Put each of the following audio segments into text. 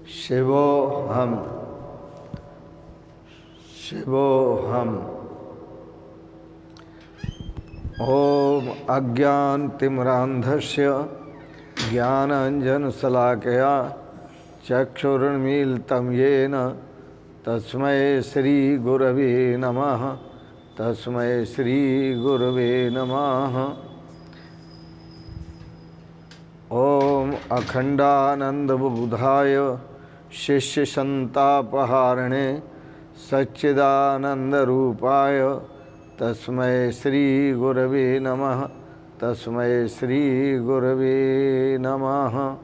शिवोऽहम् शिवोऽहम्। ॐ अज्ञानतिमिरान्धस्य ज्ञानाञ्जनशलाकया चक्षुरुन्मीलितं येन तस्मै श्रीगुरवे नमः। तस्मै श्रीगुरवे नमः। ॐ अखण्डानन्दबुधाय शिष्यसन्तापहारिणे सच्चिदानन्दरूपाय तस्मै श्रीगुरवे नमः। तस्मै श्रीगुरवे नमः।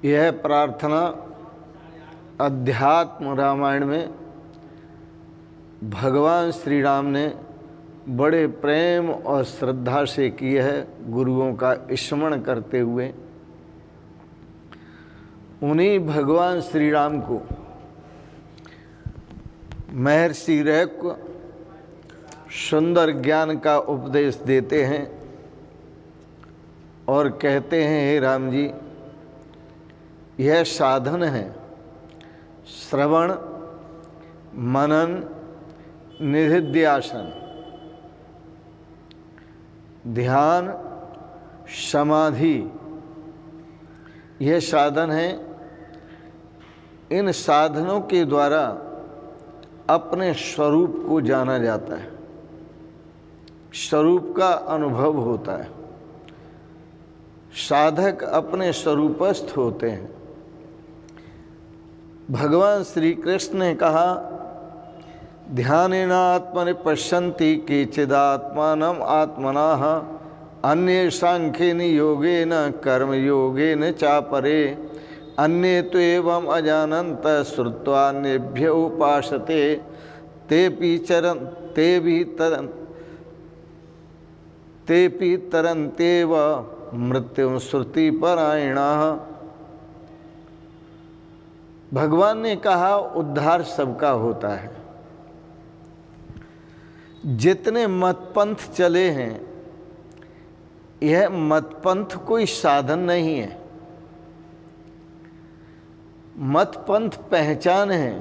यह प्रार्थना अध्यात्म रामायण में भगवान श्री राम ने बड़े प्रेम और श्रद्धा से की है, गुरुओं का स्मरण करते हुए। उन्हीं भगवान श्री राम को महर्षि रैक्य सुंदर ज्ञान का उपदेश देते हैं और कहते हैं, हे राम जी, यह साधन है श्रवण मनन निधिध्यासन, ध्यान समाधि, यह साधन है। इन साधनों के द्वारा अपने स्वरूप को जाना जाता है, स्वरूप का अनुभव होता है। साधक अपने स्वरूपस्थ होते हैं। भगवान श्री कृष्ण ने कहा, ध्यानेन आत्मनि पश्यन्ति केचिदात्मानं आत्मनः अन्ये सांख्येन योगेन कर्मयोगेन चापरे अन्ये तु एवम् अजानन्तः श्रुत्वान्येभ्य उपासते तेऽपि तरन्त्येव मृत्युं श्रुतिपरायणाः। भगवान ने कहा, उद्धार सबका होता है। जितने मतपंथ चले हैं, यह मतपंथ कोई साधन नहीं है। मतपंथ पहचान है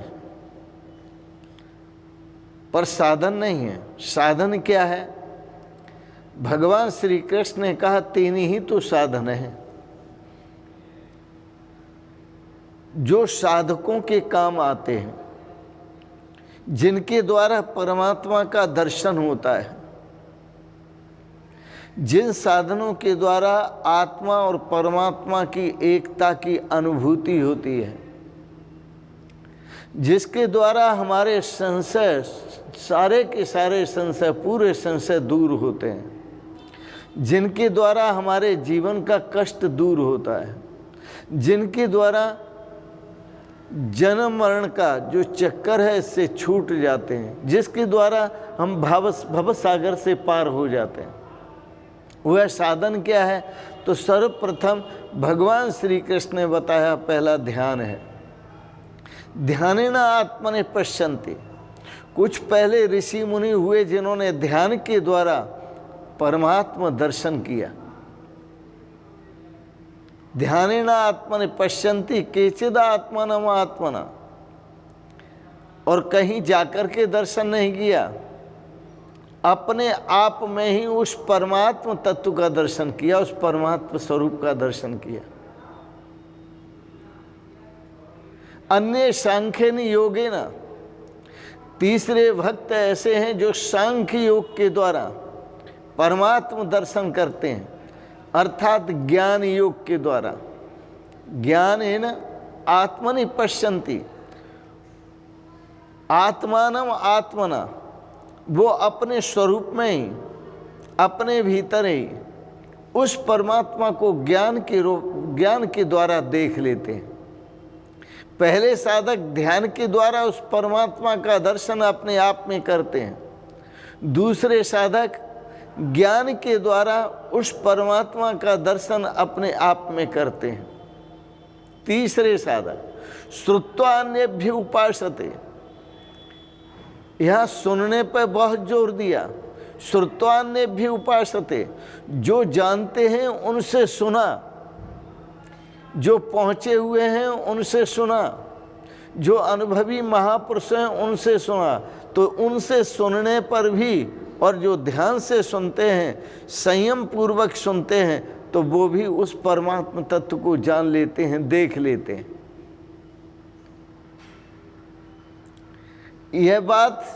पर साधन नहीं है। साधन क्या है? भगवान श्री कृष्ण ने कहा, तीन ही तो साधन है जो साधकों के काम आते हैं, जिनके द्वारा परमात्मा का दर्शन होता है, जिन साधनों के द्वारा आत्मा और परमात्मा की एकता की अनुभूति होती है, जिसके द्वारा हमारे संशय, सारे के सारे संशय, पूरे संशय दूर होते हैं, जिनके द्वारा हमारे जीवन का कष्ट दूर होता है, जिनके द्वारा जन्म मरण का जो चक्कर है इससे छूट जाते हैं, जिसके द्वारा हम भव सागर से पार हो जाते हैं। वह साधन क्या है? तो सर्वप्रथम भगवान श्री कृष्ण ने बताया, पहला ध्यान है। ध्यानेन आत्मनि पश्यन्ति। कुछ पहले ऋषि मुनि हुए जिन्होंने ध्यान के द्वारा परमात्मा दर्शन किया। ध्यानेन आत्मनि पश्यन्ति केचिद आत्मानं आत्मना। और कहीं जाकर के दर्शन नहीं किया, अपने आप में ही उस परमात्मा तत्व का दर्शन किया, उस परमात्मा स्वरूप का दर्शन किया। अन्य सांख्येन योगेन। तीसरे भक्त ऐसे हैं जो सांख्य योग के द्वारा परमात्मा दर्शन करते हैं, अर्थात ज्ञान योग के द्वारा। ज्ञानेन आत्मनि पश्यन्ति। आत्मानं आत्मना, वो अपने स्वरूप में ही, अपने भीतर ही उस परमात्मा को ज्ञान के द्वारा देख लेते हैं। पहले साधक ध्यान के द्वारा उस परमात्मा का दर्शन अपने आप में करते हैं। दूसरे साधक ज्ञान के द्वारा उस परमात्मा का दर्शन अपने आप में करते हैं। तीसरे साधक श्रुत्वा अन्येभ्य उपासते। यह सुनने पर बहुत जोर दिया। श्रुत्वा अन्येभ्य उपासते, जो जानते हैं उनसे सुना, जो पहुँचे हुए हैं उनसे सुना, जो अनुभवी महापुरुष हैं उनसे सुना। तो उनसे सुनने पर भी, और जो ध्यान से सुनते हैं, संयम पूर्वक सुनते हैं, तो वो भी उस परमात्मा तत्व को जान लेते हैं, देख लेते हैं। यह बात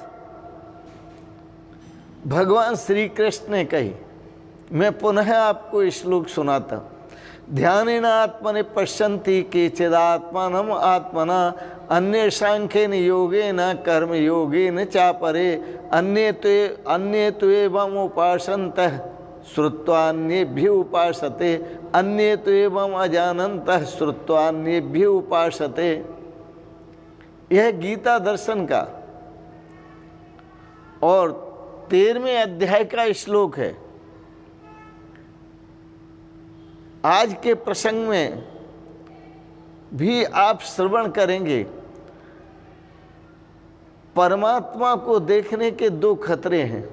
भगवान श्री कृष्ण ने कही। मैं पुनः आपको श्लोक सुनाता हूँ। ध्यानेन आत्मने पश्यन्ति केचिदात्मानं आत्मना अन्ये सांख्येन योगेन कर्म योगेन चापरे अन्ये तो एवं उपासन्तः श्रुत्वान्येभ्य उपासते अन्ये तो एवं अजानन्तः श्रुत्वान्येभ्य उपासते। यह गीता दर्शन का और 13वें अध्याय का श्लोक है। आज के प्रसंग में भी आप श्रवण करेंगे। परमात्मा को देखने के 2 खतरे हैं।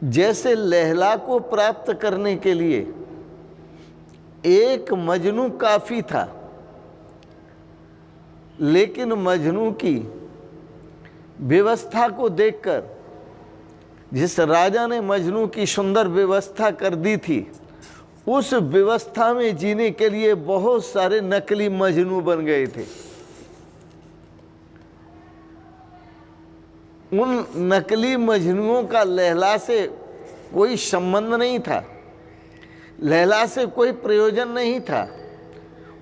जैसे लैला को प्राप्त करने के लिए एक मजनू काफी था, लेकिन मजनू की व्यवस्था को देखकर, जिस राजा ने मजनू की सुंदर व्यवस्था कर दी थी, उस व्यवस्था में जीने के लिए बहुत सारे नकली मजनू बन गए थे। उन नकली मजनुओं का लैला से कोई संबंध नहीं था, लैला से कोई प्रयोजन नहीं था।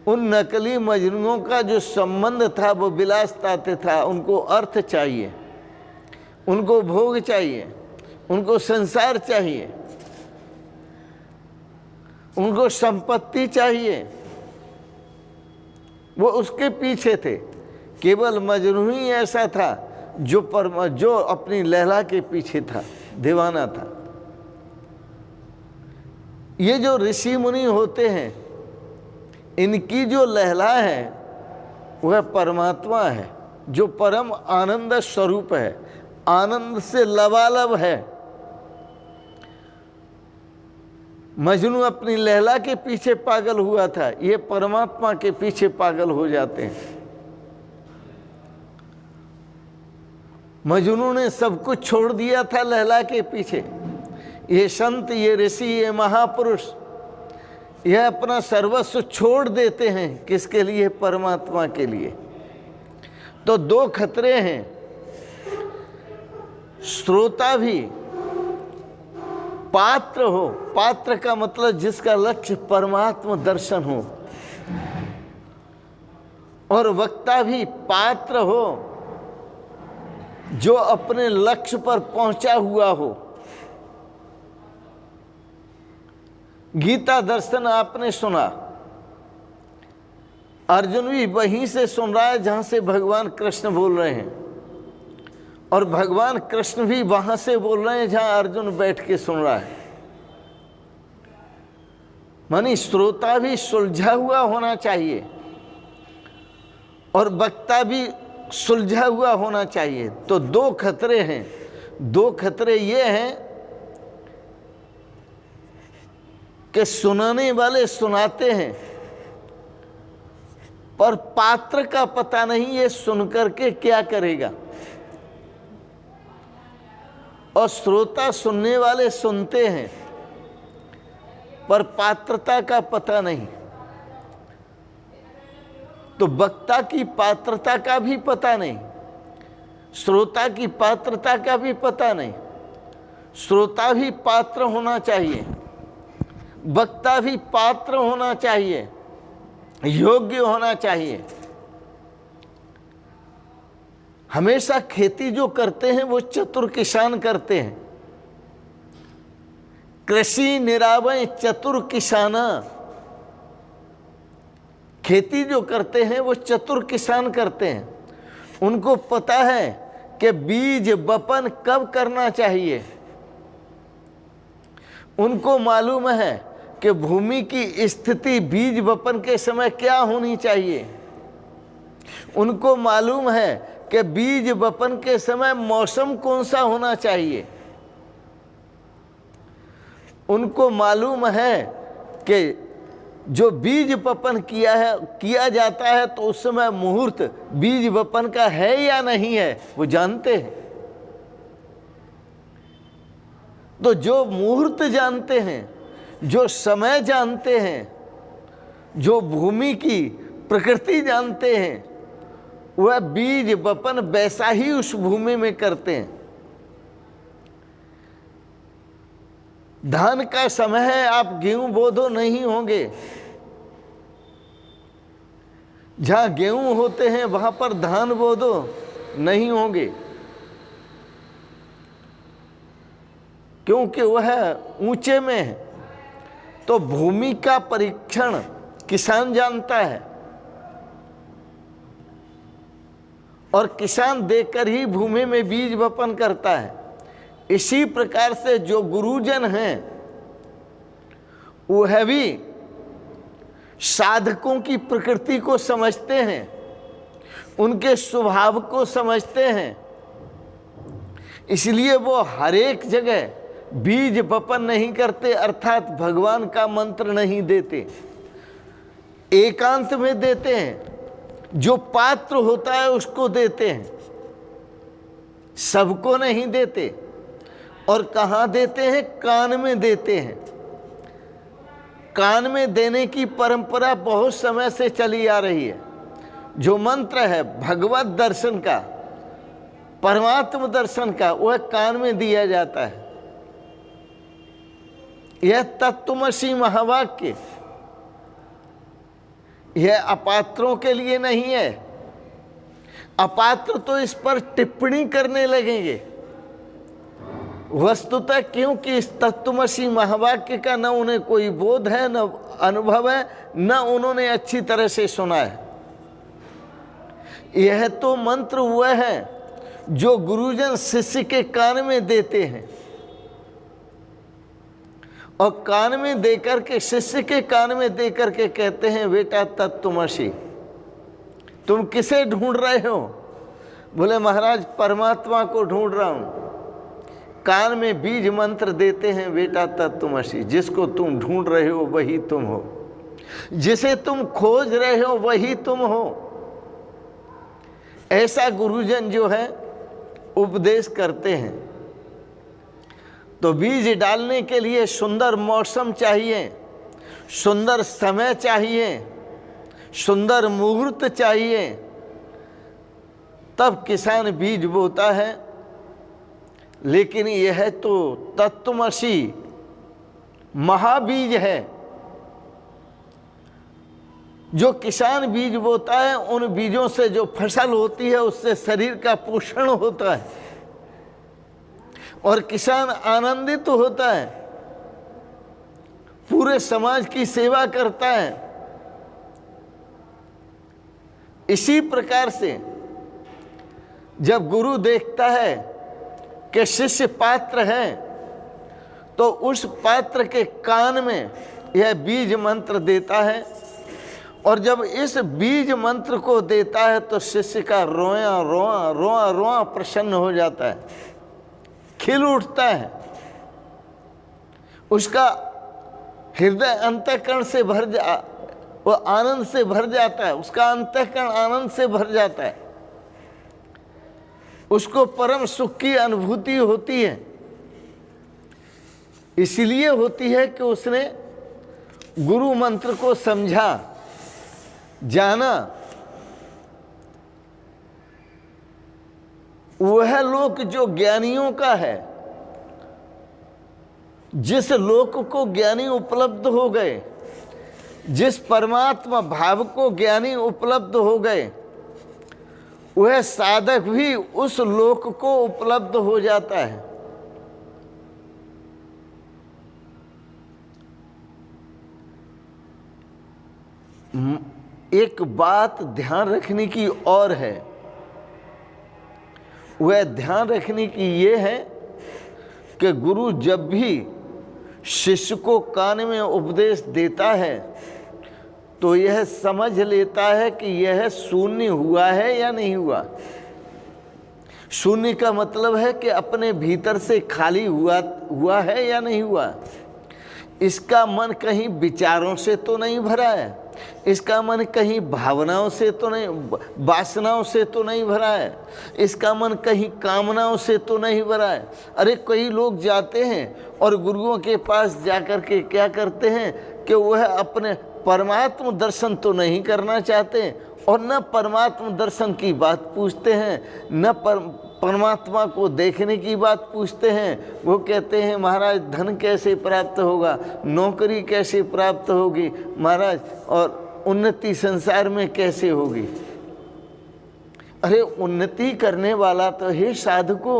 उन नकली मजनुओं का जो संबंध था वो विलासता से था। उनको अर्थ चाहिए, उनको भोग चाहिए, उनको संसार चाहिए, उनको संपत्ति चाहिए। वो उसके पीछे थे। केवल मजनू ही ऐसा था जो अपनी लैला के पीछे था, दीवाना था। ये जो ऋषि मुनि होते हैं, इनकी जो लैला है वह परमात्मा है, जो परम आनंद स्वरूप है, आनंद से लबालब है। मजनू अपनी लैला के पीछे पागल हुआ था, ये परमात्मा के पीछे पागल हो जाते हैं। मजनू ने सब कुछ छोड़ दिया था लैला के पीछे। ये संत, ये ऋषि, ये महापुरुष, यह अपना सर्वस्व छोड़ देते हैं। किसके लिए? परमात्मा के लिए। तो 2 खतरे हैं। श्रोता भी पात्र हो, पात्र का मतलब जिसका लक्ष्य परमात्मा दर्शन हो, और वक्ता भी पात्र हो जो अपने लक्ष्य पर पहुंचा हुआ हो। गीता दर्शन आपने सुना, अर्जुन भी वहीं से सुन रहा है जहां से भगवान कृष्ण बोल रहे हैं, और भगवान कृष्ण भी वहां से बोल रहे हैं जहां अर्जुन बैठ के सुन रहा है। मानी श्रोता भी सुलझा हुआ होना चाहिए और वक्ता भी सुलझा हुआ होना चाहिए। तो 2 खतरे हैं। 2 खतरे ये हैं कि सुनाने वाले सुनाते हैं, पर पात्र का पता नहीं ये सुन करके क्या करेगा। और श्रोता सुनने वाले सुनते हैं, पर पात्रता का पता नहीं। तो वक्ता की पात्रता का भी पता नहीं, श्रोता की पात्रता का भी पता नहीं। श्रोता भी पात्र होना चाहिए, वक्ता भी पात्र होना चाहिए, योग्य होना चाहिए। हमेशा खेती जो करते हैं वो चतुर किसान करते हैं। कृषि निरावय चतुर किसाना, खेती जो करते हैं वो चतुर किसान करते हैं। उनको पता है कि बीज बपन कब करना चाहिए। उनको मालूम है कि भूमि की स्थिति बीज बपन के समय क्या होनी चाहिए। उनको मालूम है कि बीज बपन के समय मौसम कौन सा होना चाहिए। उनको मालूम है कि जो बीज वपन किया जाता है तो उस समय मुहूर्त बीज वपन का है या नहीं है, वो जानते हैं। तो जो मुहूर्त जानते हैं, जो समय जानते हैं, जो भूमि की प्रकृति जानते हैं, वह बीज वपन वैसा ही उस भूमि में करते हैं। धान का समय है, आप गेहूं बो दो, नहीं होंगे। जहां गेहूं होते हैं वहां पर धान बो दो, नहीं होंगे, क्योंकि वह ऊंचे में है। तो भूमि का परीक्षण किसान जानता है, और किसान देकर ही भूमि में बीज वपन करता है। इसी प्रकार से जो गुरुजन हैं वह भी साधकों की प्रकृति को समझते हैं, उनके स्वभाव को समझते हैं, इसलिए वो हर एक जगह बीज वपन नहीं करते, अर्थात भगवान का मंत्र नहीं देते। एकांत में देते हैं, जो पात्र होता है उसको देते हैं, सबको नहीं देते। और कहाँ देते हैं? कान में देते हैं। कान में देने की परंपरा बहुत समय से चली आ रही है। जो मंत्र है भगवत दर्शन का, परमात्म दर्शन का, वह कान में दिया जाता है। यह तत्वमसि महावाक्य यह अपात्रों के लिए नहीं है। अपात्र तो इस पर टिप्पणी करने लगेंगे वस्तुतः, क्योंकि इस तत्वमसि महावाक्य का न उन्हें कोई बोध है, न अनुभव है, न उन्होंने अच्छी तरह से सुना है। यह तो मंत्र वह है जो गुरुजन शिष्य के कान में देते हैं, और कान में देकर के, शिष्य के कान में देकर के कहते हैं, बेटा तत्वमसि, तुम किसे ढूंढ रहे हो? बोले महाराज परमात्मा को ढूंढ रहा हूं। कान में बीज मंत्र देते हैं, बेटा तत्वमसि, जिसको तुम ढूंढ रहे हो वही तुम हो, जिसे तुम खोज रहे हो वही तुम हो। ऐसा गुरुजन जो है उपदेश करते हैं। तो बीज डालने के लिए सुंदर मौसम चाहिए, सुंदर समय चाहिए, सुंदर मुहूर्त चाहिए, तब किसान बीज बोता है। लेकिन यह तो तत्वमसि महाबीज है। जो किसान बीज बोता है, उन बीजों से जो फसल होती है उससे शरीर का पोषण होता है, और किसान आनंदित होता है, पूरे समाज की सेवा करता है। इसी प्रकार से जब गुरु देखता है कि शिष्य पात्र है, तो उस पात्र के कान में यह बीज मंत्र देता है, और जब इस बीज मंत्र को देता है तो शिष्य का रोया रोआ रोआ रोआ प्रसन्न हो जाता है, खिल उठता है, उसका हृदय अंतःकरण से वो आनंद से भर जाता है, उसका अंतःकरण आनंद से भर जाता है, उसको परम सुख की अनुभूति होती है। इसलिए होती है कि उसने गुरु मंत्र को समझा, जाना। वह लोक जो ज्ञानियों का है, जिस लोक को ज्ञानी उपलब्ध हो गए, जिस परमात्मा भाव को ज्ञानी उपलब्ध हो गए, वह साधक भी उस लोक को उपलब्ध हो जाता है। एक बात ध्यान रखने की और है, वह ध्यान रखने की ये है कि गुरु जब भी शिष्य को कान में उपदेश देता है तो यह समझ लेता है कि यह शून्य हुआ है या नहीं हुआ। शून्य का मतलब है कि अपने भीतर से खाली हुआ है या नहीं हुआ। इसका मन कहीं विचारों से तो नहीं भरा है, इसका मन कहीं भावनाओं से तो नहीं, वासनाओं से तो नहीं भरा है, इसका मन कहीं कामनाओं से तो नहीं भरा है। अरे कई लोग जाते हैं और गुरुओं के पास जाकर के क्या करते हैं कि वह अपने परमात्म दर्शन तो नहीं करना चाहते और न परमात्म दर्शन की बात पूछते हैं, न परमात्मा को देखने की बात पूछते हैं। वो कहते हैं महाराज धन कैसे प्राप्त होगा, नौकरी कैसे प्राप्त होगी महाराज, और उन्नति संसार में कैसे होगी। अरे उन्नति करने वाला तो हे साधको,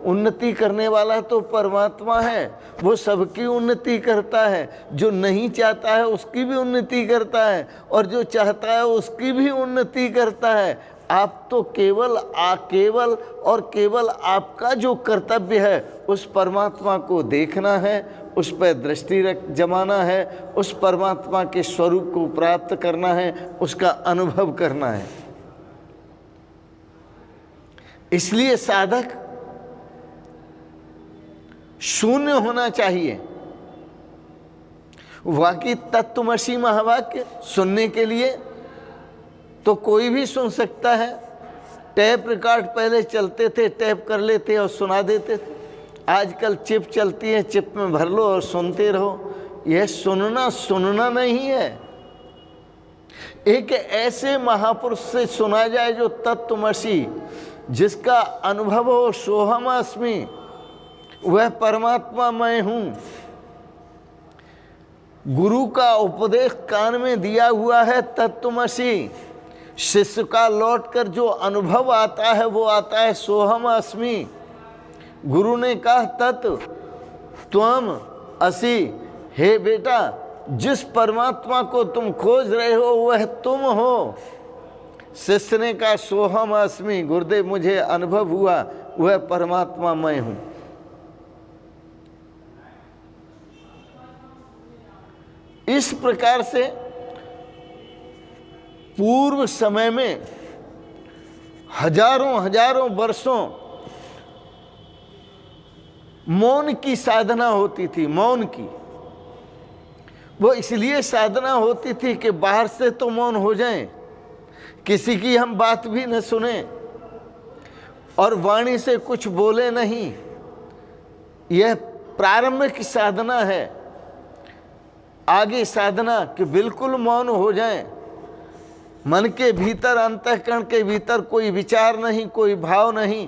उन्नति करने वाला तो परमात्मा है, वो सबकी उन्नति करता है। जो नहीं चाहता है उसकी भी उन्नति करता है और जो चाहता है उसकी भी उन्नति करता है। आप तो केवल केवल आपका जो कर्तव्य है उस परमात्मा को देखना है, उस पर दृष्टि जमाना है, उस परमात्मा के स्वरूप को प्राप्त करना है, उसका अनुभव करना है। इसलिए साधक शून्य होना चाहिए। वाकई तत्वमसि महावाक्य सुनने के लिए तो कोई भी सुन सकता है। टैप रिकॉर्ड पहले चलते थे, टैप कर लेते और सुना देते थे। आजकल चिप चलती है, चिप में भर लो और सुनते रहो। यह सुनना नहीं है। एक ऐसे महापुरुष से सुना जाए जो तत्वमसि, जिसका अनुभव हो सोहमस्मि, वह परमात्मा मैं हूं। गुरु का उपदेश कान में दिया हुआ है तत्वमसि। शिष्य का लौटकर जो अनुभव आता है वो आता है सोहमस्मि। गुरु ने कहा तत् त्वम असि, हे बेटा जिस परमात्मा को तुम खोज रहे हो वह तुम हो। शिष्य ने कहा सोहमस्मि, गुरुदेव मुझे अनुभव हुआ वह परमात्मा मैं हूं। इस प्रकार से पूर्व समय में हजारों वर्षों मौन की साधना होती थी। मौन की वो इसलिए साधना होती थी कि बाहर से तो मौन हो जाएं, किसी की हम बात भी न सुने और वाणी से कुछ बोले नहीं। यह प्रारंभिक साधना है। आगे साधना कि बिल्कुल मौन हो जाएं, मन के भीतर अंतःकरण के भीतर कोई विचार नहीं, कोई भाव नहीं,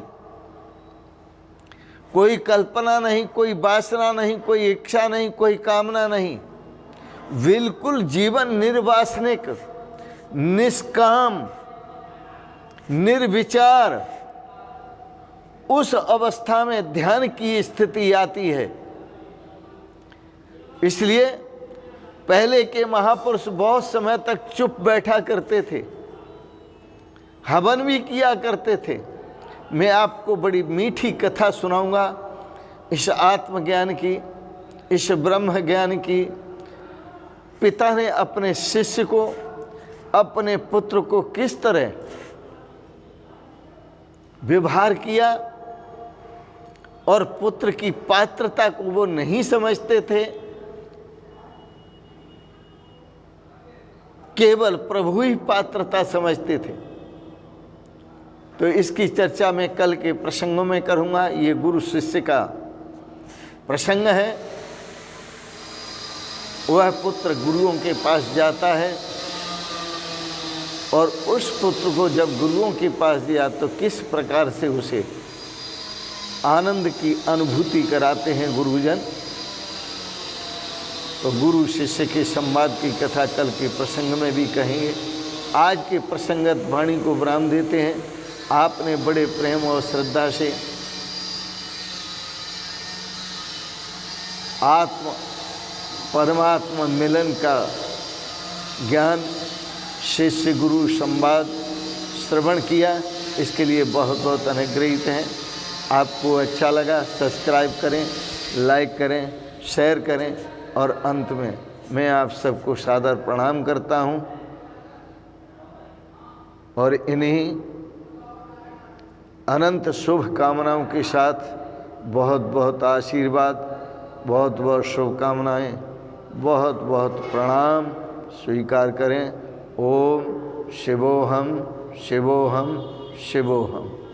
कोई कल्पना नहीं, कोई वासना नहीं, कोई इच्छा नहीं, कोई कामना नहीं। बिल्कुल जीवन निर्वासनिक, निष्काम, निर्विचार, उस अवस्था में ध्यान की स्थिति आती है। इसलिए पहले के महापुरुष बहुत समय तक चुप बैठा करते थे, हवन भी किया करते थे। मैं आपको बड़ी मीठी कथा सुनाऊंगा इस आत्मज्ञान की, इस ब्रह्म ज्ञान की। पिता ने अपने शिष्य को, अपने पुत्र को किस तरह व्यवहार किया और पुत्र की पात्रता को वो नहीं समझते थे, केवल प्रभु ही पात्रता समझते थे। तो इसकी चर्चा मैं कल के प्रसंगों में करूंगा। ये गुरु शिष्य का प्रसंग है। वह पुत्र गुरुओं के पास जाता है और उस पुत्र को जब गुरुओं के पास दिया तो किस प्रकार से उसे आनंद की अनुभूति कराते हैं गुरुजन। तो गुरु शिष्य के संवाद की कथा कल के प्रसंग में भी कहेंगे। आज के प्रसंगत वाणी को विराम देते हैं। आपने बड़े प्रेम और श्रद्धा से परमात्मा मिलन का ज्ञान, शिष्य गुरु संवाद श्रवण किया, इसके लिए बहुत बहुत अनुग्रहित हैं। आपको अच्छा लगा सब्सक्राइब करें, लाइक करें, शेयर करें और अंत में मैं आप सबको सादर प्रणाम करता हूं और इन्हीं अनंत शुभ कामनाओं के साथ बहुत बहुत आशीर्वाद, बहुत बहुत शुभकामनाएं। बहुत बहुत प्रणाम स्वीकार करें। ओम शिवोहम शिवोहम शिवोहम।